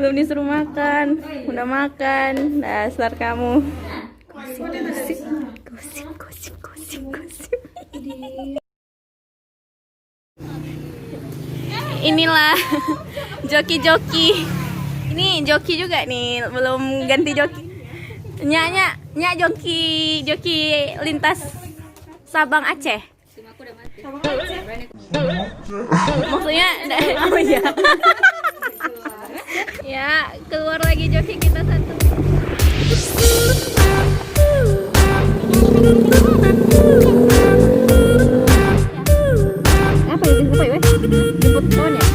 Belum disuruh makan, udah makan. Dasar kamu. Gosip. Inilah joki-joki. Ini joki juga nih, belum ganti joki. Nyak joki lintas Sabang Aceh. Maksudnya, oh ya. Ya, keluar lagi joki kita satu. Apa ya? Jemput kawan ya?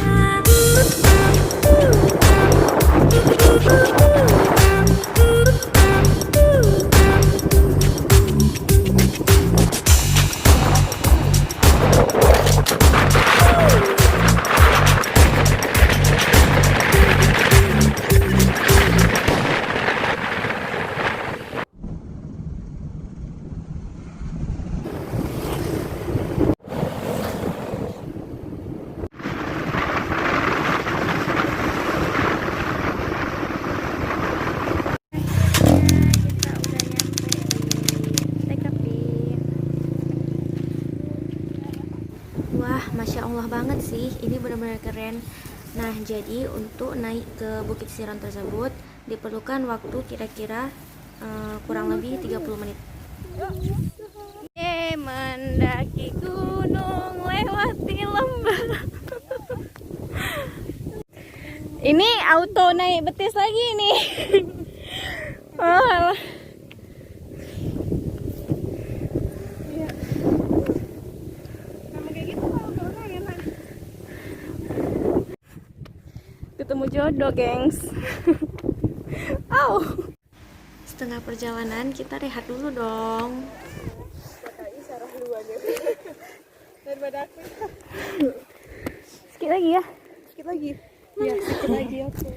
Wah, Masya Allah banget sih, ini benar-benar keren. Nah, jadi untuk naik ke Bukit Siron tersebut diperlukan waktu kira-kira kurang lebih 30 menit. Mendaki gunung lewati lembah. Ini auto naik betis lagi nih. Oh, alah. Ketemu jodoh, gengs. Au. Setengah perjalanan kita rehat dulu dong. Sedikit lagi ya. Sedikit lagi. Ya, sedikit lagi oke.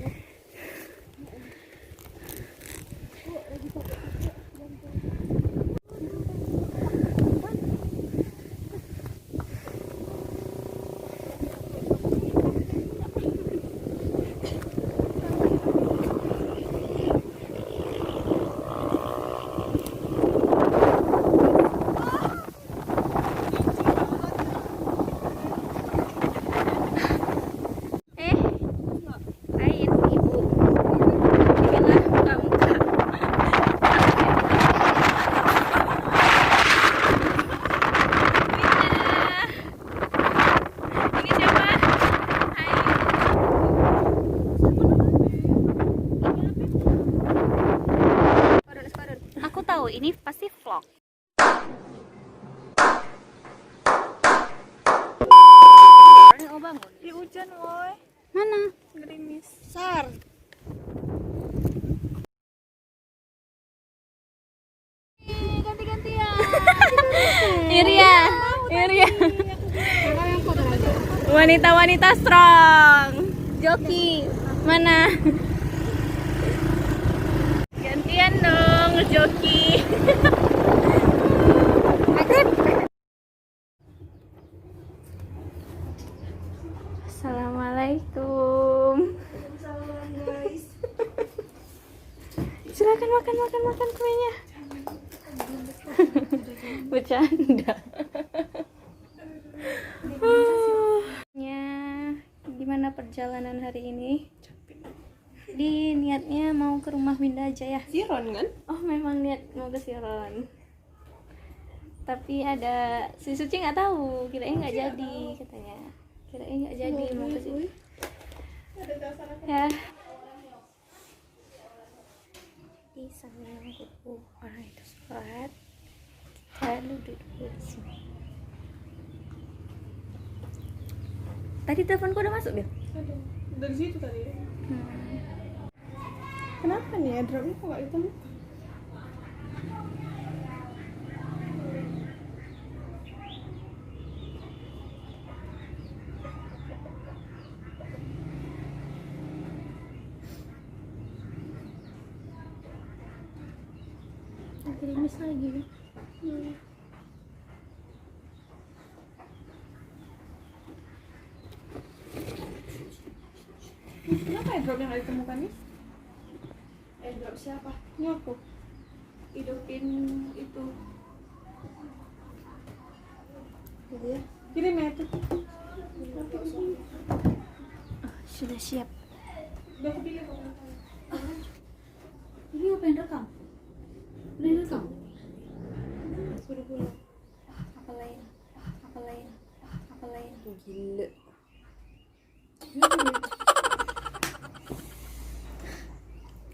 Ini pasti vlog. Oh, bangun. Di hujan, woi. Mana? Gerimis. Sar. Ganti-gantian. Iria. Wanita-wanita strong. Joki. Mana? Gantian dong, joki. Assalamualaikum. Salam, guys. Silakan makan kuenya. Bercanda. Gimana perjalanan hari ini? Di niatnya mau ke rumah Winda aja ya? Siron kan? Oh, memang niat mau ke Siron. Tapi ada si Suci nggak tahu, kirain nggak jadi katanya. Kirain nggak jadi mau ke sini. Ya. Di sana orang itu sholat. Kita duduk di sini. Tadi teleponku udah masuk, Bil? Ada. Dari situ tadi. Kenapa nih ya dropnya kok nggak hitam? Gerimis lagi. Kenapa airdrop yang nggak ditemukan nih? Airdrop siapa? Ini aku. Hidupin itu. Gitu ya. Kirim ya itu. Sudah siap. Udah aku pilih kok. Ini apa yang rekam? Udah rekam? Suruh pulang. Apa lain? Apa lain? Apa lain? Gila.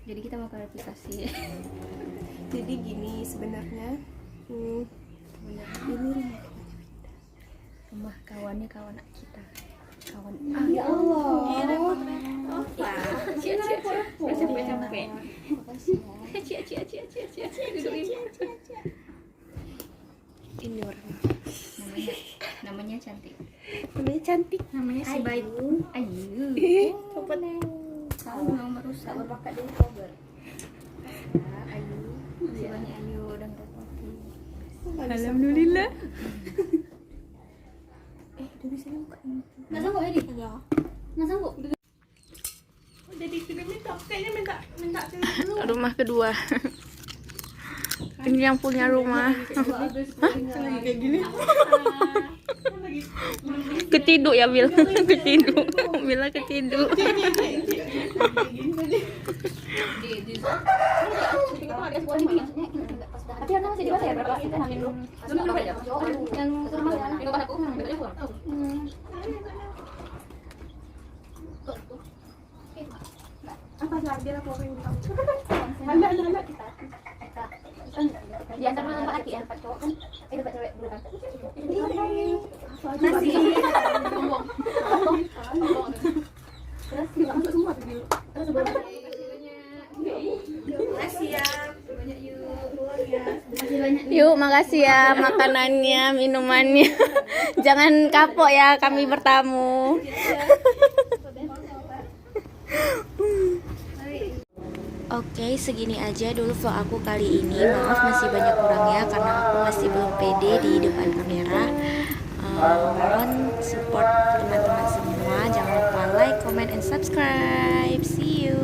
Jadi kita mau klarifikasi. Jadi gini sebenarnya. Ini Rumah kawannya kawan kita. Kawan. ya Allah. Capek. Ini orang. Namanya cantik. Namanya cantik. Namanya si baik. Ayu. Sobat. Tahu mau merusak berbakat dari cover. Ayu. Si banyak Ayu udah merepoti. Alhamdulillah. Udah bisa buka ini. Nggak sanggup ya, Di? Nggak sanggup. Jadi kayaknya minta dulu. Rumah kedua. Ini yang punya rumah. Lagi kayak gini. Ketiduk ya, Bil. Ketiduk. Bila ketiduk. Tapi yang masih dewasa ya, berapa? Kita hamil dulu. Yang rumah mana? Yang aku. Apa lagi biar aku yang tahu. Ada. Di antara empat laki ya, empat cowok kan? Dapat cewek dulu kan? Nasi. Terus juga masuk semua video. Terus sebelum Makasih ya. Banyak yuk. Keluar ya. yuk, makasih ya makanannya, minumannya. Jangan kapok ya, kami bertamu. Oke, segini aja dulu vlog aku kali ini. Maaf masih banyak kurangnya karena aku masih belum pede di depan kamera. Mohon support teman-teman semua. Jangan lupa like, comment, and subscribe. See you.